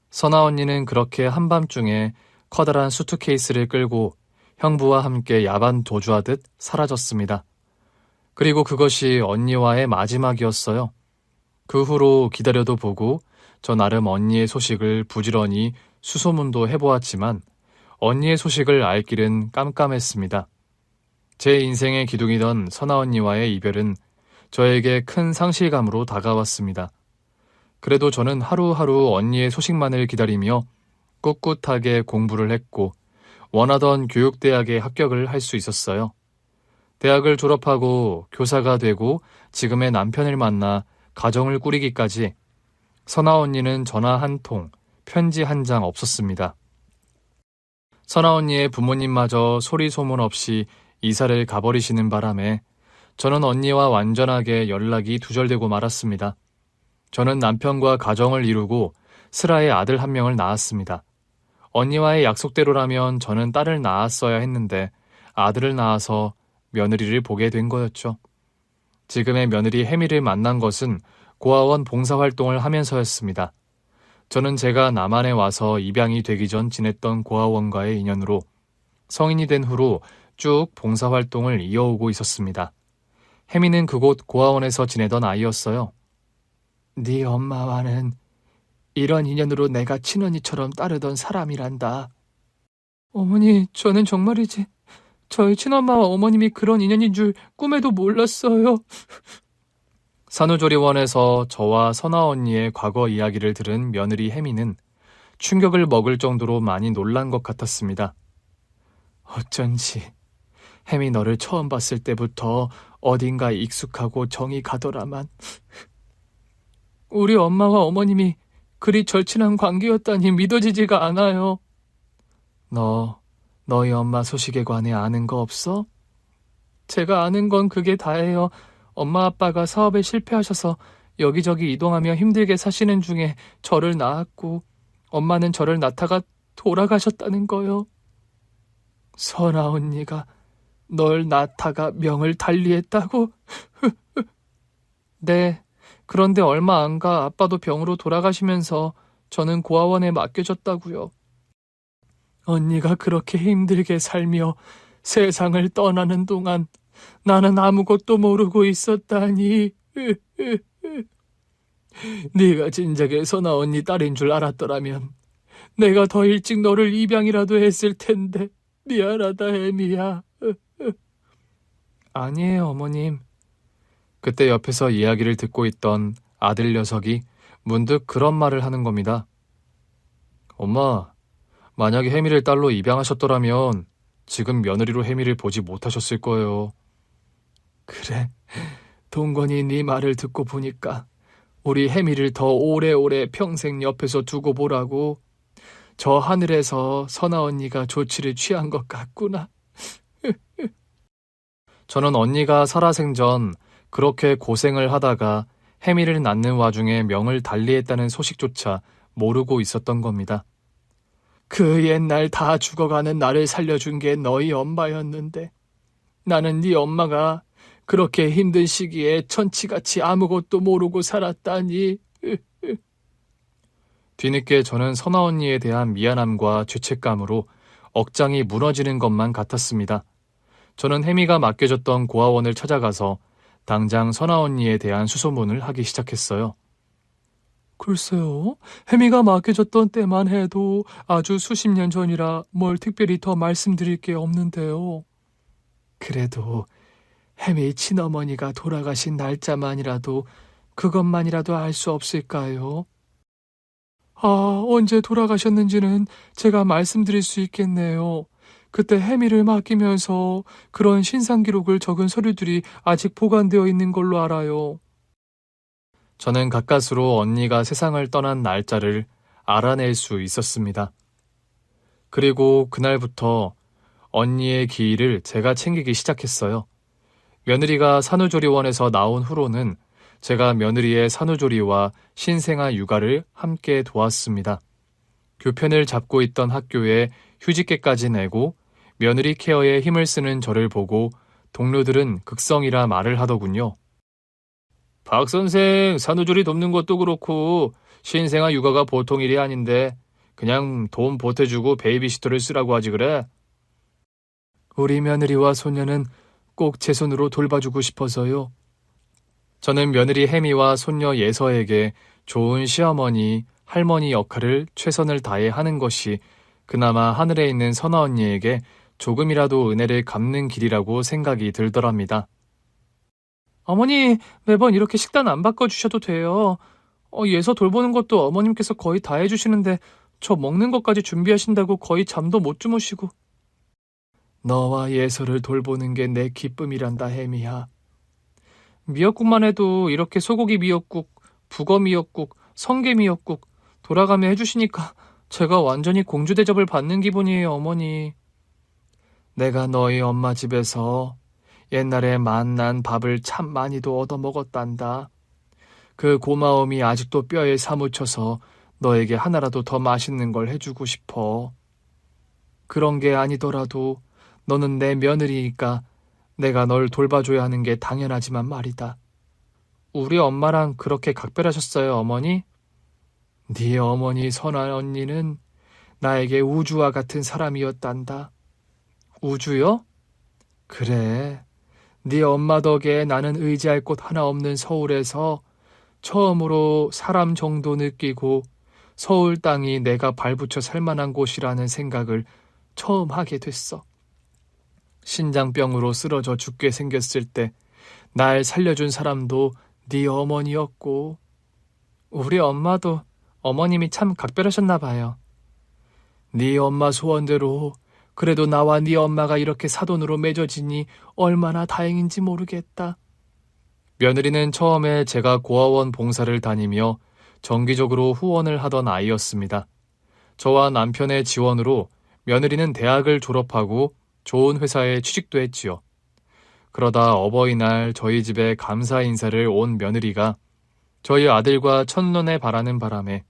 선아 언니는 그렇게 한밤중에 커다란 수트케이스를 끌고 형부와 함께 야반 도주하듯 사라졌습니다. 그리고 그것이 언니와의 마지막이었어요. 그 후로 기다려도 보고 저 나름 언니의 소식을 부지런히 수소문도 해보았지만 언니의 소식을 알 길은 깜깜했습니다. 제 인생의 기둥이던 선아 언니와의 이별은 저에게 큰 상실감으로 다가왔습니다. 그래도 저는 하루하루 언니의 소식만을 기다리며 꿋꿋하게 공부를 했고 원하던 교육대학에 합격을 할 수 있었어요. 대학을 졸업하고 교사가 되고 지금의 남편을 만나 가정을 꾸리기까지 선아 언니는 전화 한 통, 편지 한 장 없었습니다. 선아 언니의 부모님마저 소리 소문 없이 이사를 가버리시는 바람에 저는 언니와 완전하게 연락이 두절되고 말았습니다. 저는 남편과 가정을 이루고 슬아의 아들 한 명을 낳았습니다. 언니와의 약속대로라면 저는 딸을 낳았어야 했는데 아들을 낳아서 며느리를 보게 된 거였죠. 지금의 며느리 혜미를 만난 것은 고아원 봉사활동을 하면서였습니다. 저는 제가 남한에 와서 입양이 되기 전 지냈던 고아원과의 인연으로 성인이 된 후로 쭉 봉사활동을 이어오고 있었습니다. 혜미는 그곳 고아원에서 지내던 아이였어요. 네 엄마와는 이런 인연으로 내가 친언니처럼 따르던 사람이란다. 어머니, 저는 정말이지 저희 친엄마와 어머님이 그런 인연인 줄 꿈에도 몰랐어요. 산후조리원에서 저와 선아 언니의 과거 이야기를 들은 며느리 혜미는 충격을 먹을 정도로 많이 놀란 것 같았습니다. 어쩐지 혜미 너를 처음 봤을 때부터 어딘가 익숙하고 정이 가더라만. 우리 엄마와 어머님이 그리 절친한 관계였다니 믿어지지가 않아요. 너희 엄마 소식에 관해 아는 거 없어? 제가 아는 건 그게 다예요. 엄마 아빠가 사업에 실패하셔서 여기저기 이동하며 힘들게 사시는 중에 저를 낳았고 엄마는 저를 낳다가 돌아가셨다는 거요. 선아 언니가 널 낳다가 명을 달리했다고? 네, 그런데 얼마 안 가 아빠도 병으로 돌아가시면서 저는 고아원에 맡겨졌다고요. 언니가 그렇게 힘들게 살며 세상을 떠나는 동안 나는 아무것도 모르고 있었다니. 네가 진작에 선아 언니 딸인 줄 알았더라면 내가 더 일찍 너를 입양이라도 했을 텐데 미안하다 혜미야. 아니에요 어머님. 그때 옆에서 이야기를 듣고 있던 아들 녀석이 문득 그런 말을 하는 겁니다. 엄마, 만약에 혜미를 딸로 입양하셨더라면 지금 며느리로 혜미를 보지 못하셨을 거예요. 그래, 동건이 네 말을 듣고 보니까 우리 혜미를 더 오래오래 평생 옆에서 두고 보라고 저 하늘에서 선아 언니가 조치를 취한 것 같구나. 저는 언니가 살아생전 그렇게 고생을 하다가 혜미를 낳는 와중에 명을 달리했다는 소식조차 모르고 있었던 겁니다. 그 옛날 다 죽어가는 나를 살려준 게 너희 엄마였는데 나는 네 엄마가 그렇게 힘든 시기에 천치같이 아무것도 모르고 살았다니. 뒤늦게 저는 선아 언니에 대한 미안함과 죄책감으로 억장이 무너지는 것만 같았습니다. 저는 혜미가 맡겨졌던 고아원을 찾아가서 당장 선아 언니에 대한 수소문을 하기 시작했어요. 글쎄요, 혜미가 맡겨졌던 때만 해도 아주 수십 년 전이라 뭘 특별히 더 말씀드릴 게 없는데요. 그래도 혜미 친어머니가 돌아가신 날짜만이라도 그것만이라도 알 수 없을까요? 언제 돌아가셨는지는 제가 말씀드릴 수 있겠네요. 그때 혜미를 맡기면서 그런 신상 기록을 적은 서류들이 아직 보관되어 있는 걸로 알아요. 저는 가까스로 언니가 세상을 떠난 날짜를 알아낼 수 있었습니다. 그리고 그날부터 언니의 기일을 제가 챙기기 시작했어요. 며느리가 산후조리원에서 나온 후로는 제가 며느리의 산후조리와 신생아 육아를 함께 도왔습니다. 교편을 잡고 있던 학교에 휴직계까지 내고 며느리 케어에 힘을 쓰는 저를 보고 동료들은 극성이라 말을 하더군요. 박 선생, 산후조리 돕는 것도 그렇고 신생아 육아가 보통 일이 아닌데 그냥 돈 보태주고 베이비시터를 쓰라고 하지 그래? 우리 며느리와 손녀는 꼭 제 손으로 돌봐주고 싶어서요. 저는 며느리 혜미와 손녀 예서에게 좋은 시어머니, 할머니 역할을 최선을 다해 하는 것이 그나마 하늘에 있는 선아 언니에게 조금이라도 은혜를 갚는 길이라고 생각이 들더랍니다. 어머니, 매번 이렇게 식단 안 바꿔주셔도 돼요. 예서 돌보는 것도 어머님께서 거의 다 해주시는데 저 먹는 것까지 준비하신다고 거의 잠도 못 주무시고. 너와 예서를 돌보는 게 내 기쁨이란다, 혜미야. 미역국만 해도 이렇게 소고기 미역국, 북어 미역국, 성게 미역국 돌아가며 해주시니까 제가 완전히 공주 대접을 받는 기분이에요, 어머니. 내가 너희 엄마 집에서 옛날에 맛난 밥을 참 많이도 얻어먹었단다. 그 고마움이 아직도 뼈에 사무쳐서 너에게 하나라도 더 맛있는 걸 해주고 싶어. 그런 게 아니더라도 너는 내 며느리니까 내가 널 돌봐줘야 하는 게 당연하지만 말이다. 우리 엄마랑 그렇게 각별하셨어요, 어머니? 네 어머니 선아 언니는 나에게 우주와 같은 사람이었단다. 우주요? 그래. 네 엄마 덕에 나는 의지할 곳 하나 없는 서울에서 처음으로 사람 정도 느끼고 서울 땅이 내가 발붙여 살만한 곳이라는 생각을 처음 하게 됐어. 신장병으로 쓰러져 죽게 생겼을 때 날 살려준 사람도 네 어머니였고 우리 엄마도 어머님이 참 각별하셨나 봐요. 네 엄마 소원대로 그래도 나와 네 엄마가 이렇게 사돈으로 맺어지니 얼마나 다행인지 모르겠다. 며느리는 처음에 제가 고아원 봉사를 다니며 정기적으로 후원을 하던 아이였습니다. 저와 남편의 지원으로 며느리는 대학을 졸업하고 좋은 회사에 취직도 했지요. 그러다 어버이날 저희 집에 감사 인사를 온 며느리가 저희 아들과 첫눈에 바라는 바람에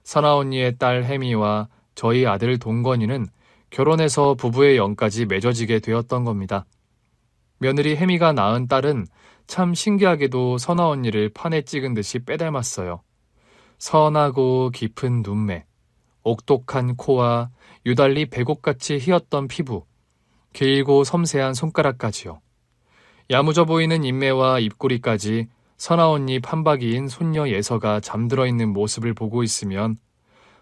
선아 언니의 딸 혜미와 저희 아들 동건이는 결혼해서 부부의 영까지 맺어지게 되었던 겁니다. 며느리 혜미가 낳은 딸은 참 신기하게도 선아 언니를 판에 찍은 듯이 빼닮았어요. 선하고 깊은 눈매, 옥독한 코와 유달리 백옥같이 희었던 피부, 길고 섬세한 손가락까지요. 야무져 보이는 인매와 입꼬리까지 선아 언니 판박이인 손녀 예서가 잠들어 있는 모습을 보고 있으면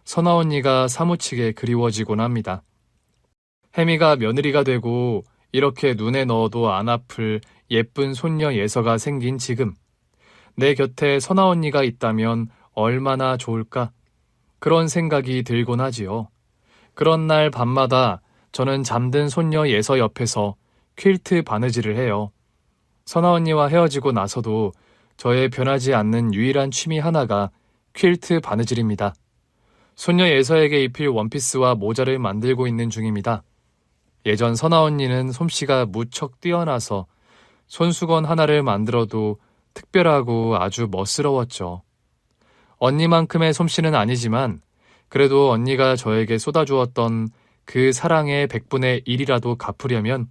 선아 언니가 사무치게 그리워지곤 합니다. 혜미가 며느리가 되고 이렇게 눈에 넣어도 안 아플 예쁜 손녀 예서가 생긴 지금 내 곁에 선아 언니가 있다면 얼마나 좋을까? 그런 생각이 들곤 하지요. 그런 날 밤마다 저는 잠든 손녀 예서 옆에서 퀼트 바느질을 해요. 선아 언니와 헤어지고 나서도 저의 변하지 않는 유일한 취미 하나가 퀼트 바느질입니다. 손녀 예서에게 입힐 원피스와 모자를 만들고 있는 중입니다. 예전 선아 언니는 솜씨가 무척 뛰어나서 손수건 하나를 만들어도 특별하고 아주 멋스러웠죠. 언니만큼의 솜씨는 아니지만 그래도 언니가 저에게 쏟아주었던 그 사랑의 100분의 1이라도 갚으려면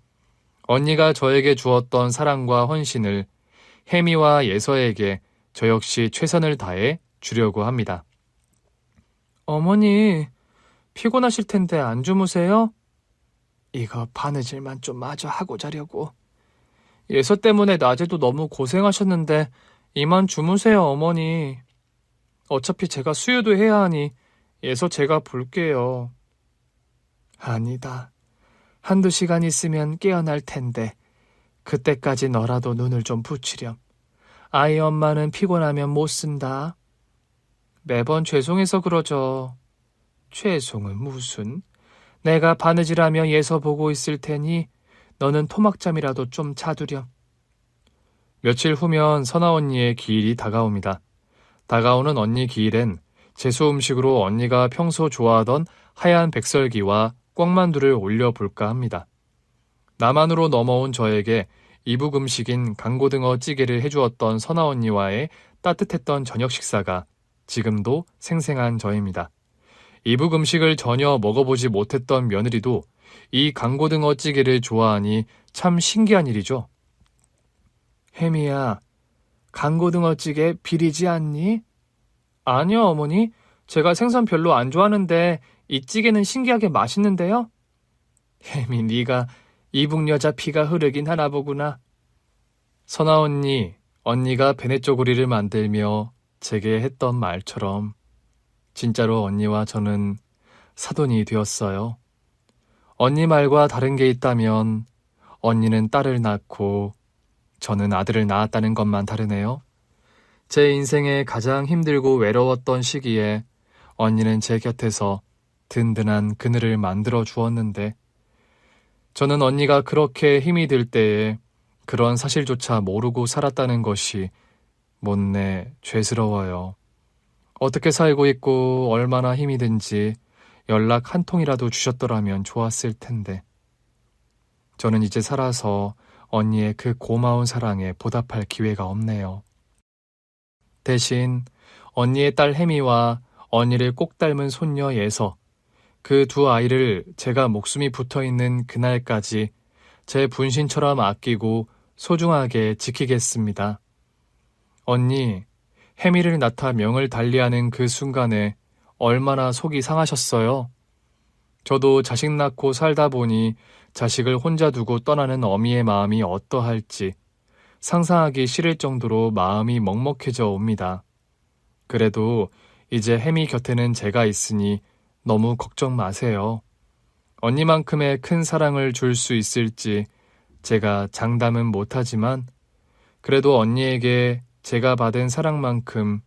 언니가 저에게 주었던 사랑과 헌신을 혜미와 예서에게 저 역시 최선을 다해 주려고 합니다. 어머니, 피곤하실 텐데 안 주무세요? 이거 바느질만 좀 마저 하고 자려고. 예서 때문에 낮에도 너무 고생하셨는데 이만 주무세요, 어머니. 어차피 제가 수유도 해야 하니 예서 제가 볼게요. 아니다. 한두 시간 있으면 깨어날 텐데 그때까지 너라도 눈을 좀 붙이렴. 아이 엄마는 피곤하면 못 쓴다. 매번 죄송해서 그러죠. 죄송은 무슨. 내가 바느질하며 예서 보고 있을 테니 너는 토막잠이라도 좀 자두렴. 며칠 후면 선아 언니의 기일이 다가옵니다. 다가오는 언니 기일엔 제수 음식으로 언니가 평소 좋아하던 하얀 백설기와 꿩만두를 올려볼까 합니다. 남한으로 넘어온 저에게 이북 음식인 강고등어 찌개를 해주었던 선아 언니와의 따뜻했던 저녁 식사가 지금도 생생한 저입니다. 이북 음식을 전혀 먹어보지 못했던 며느리도 이 강고등어 찌개를 좋아하니 참 신기한 일이죠. 혜미야, 강고등어 찌개 비리지 않니? 아니요, 어머니. 제가 생선 별로 안 좋아하는데 이 찌개는 신기하게 맛있는데요? 혜미, 네가 이북 여자 피가 흐르긴 하나 보구나. 선아 언니, 언니가 베네쪼고리를 만들며 제게 했던 말처럼 진짜로 언니와 저는 사돈이 되었어요. 언니 말과 다른 게 있다면 언니는 딸을 낳고 저는 아들을 낳았다는 것만 다르네요. 제 인생에 가장 힘들고 외로웠던 시기에 언니는 제 곁에서 든든한 그늘을 만들어 주었는데 저는 언니가 그렇게 힘이 들 때에 그런 사실조차 모르고 살았다는 것이 못내 죄스러워요. 어떻게 살고 있고 얼마나 힘이 든지 연락 한 통이라도 주셨더라면 좋았을 텐데. 저는 이제 살아서 언니의 그 고마운 사랑에 보답할 기회가 없네요. 대신 언니의 딸 혜미와 언니를 꼭 닮은 손녀 예서, 그 두 아이를 제가 목숨이 붙어있는 그날까지 제 분신처럼 아끼고 소중하게 지키겠습니다. 언니, 혜미를 낳다 명을 달리하는 그 순간에 얼마나 속이 상하셨어요. 저도 자식 낳고 살다 보니 자식을 혼자 두고 떠나는 어미의 마음이 어떠할지 상상하기 싫을 정도로 마음이 먹먹해져 옵니다. 그래도 이제 혜미 곁에는 제가 있으니 너무 걱정 마세요. 언니만큼의 큰 사랑을 줄 수 있을지 제가 장담은 못하지만 그래도 언니에게 제가 받은 사랑만큼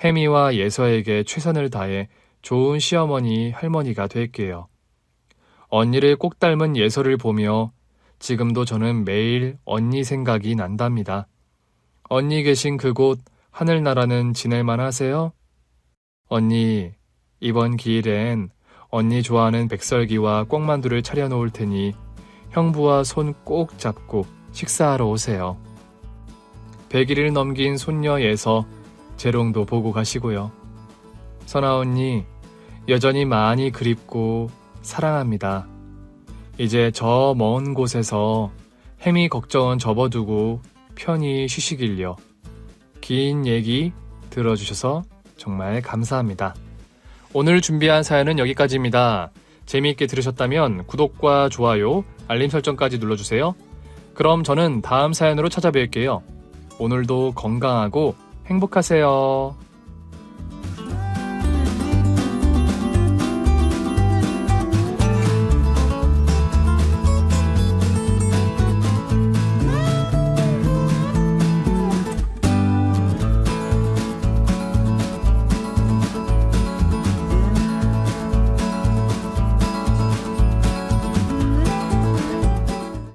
혜미와 예서에게 최선을 다해 좋은 시어머니, 할머니가 될게요. 언니를 꼭 닮은 예서를 보며 지금도 저는 매일 언니 생각이 난답니다. 언니 계신 그곳 하늘나라는 지낼만 하세요? 언니, 이번 기일엔 언니 좋아하는 백설기와 꽁만두를 차려놓을 테니 형부와 손 꼭 잡고 식사하러 오세요. 100일을 넘긴 손녀 예서, 재롱도 보고 가시고요. 선아 언니, 여전히 많이 그립고 사랑합니다. 이제 저 먼 곳에서 혜미 걱정은 접어두고 편히 쉬시길요. 긴 얘기 들어주셔서 정말 감사합니다. 오늘 준비한 사연은 여기까지입니다. 재미있게 들으셨다면 구독과 좋아요, 알림 설정까지 눌러주세요. 그럼 저는 다음 사연으로 찾아뵐게요. 오늘도 건강하고 행복하세요.